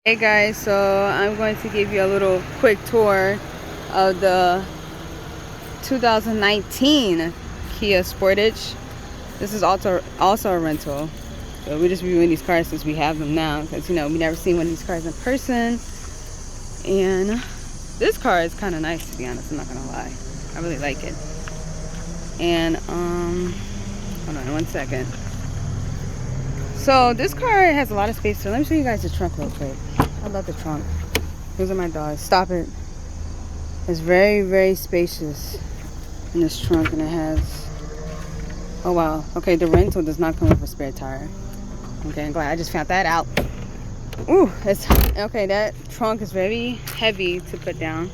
Hey guys, so I'm going to give you a little quick tour of the 2019 Kia Sportage. This is also a rental. So we're just reviewing these cars since we have them now, because we never seen one of these cars in person. And this car is kind of nice, to be honest. I'm not gonna lie, I really like it. And hold on one second. So this car has a lot of space. So let me show you guys the trunk real quick. I love the trunk. Those are my dogs. Stop it. It's very, very spacious in this trunk, and it has, oh wow, okay, the rental does not come with a spare tire. Okay, I'm glad I just found that out. Ooh, it's okay. That trunk is very heavy to put down.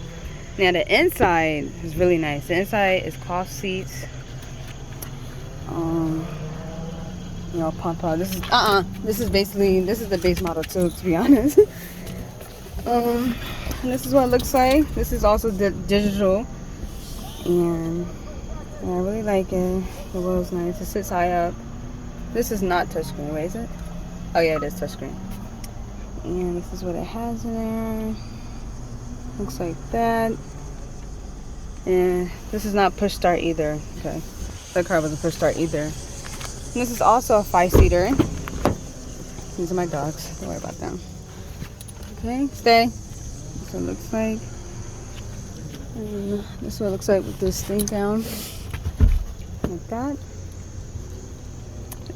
Now the inside is really nice. The inside is cloth seats. Pump out. This is the base model too, to be honest. And this is what it looks like. This is also digital, and I really like it. The wheel's nice. It sits high up. This is not touchscreen. Wait, is it? Oh yeah, it is touchscreen. And this is what it has in there. Looks like that. And this is not push start either. Okay, that car wasn't push start either. And this is also a 5-seater. These are my dogs. Don't worry about them. Okay, stay. This is what it looks like. And this is what it looks like with this thing down. Like that.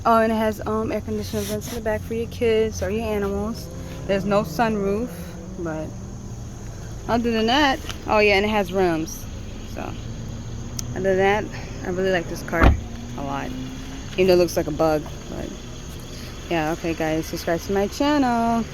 Oh, and it has air conditioning vents in the back for your kids or your animals. There's no sunroof, but other than that, oh yeah, and it has rims. So other than that, I really like this car a lot. Even though it looks like a bug, but yeah. Okay guys, subscribe to my channel.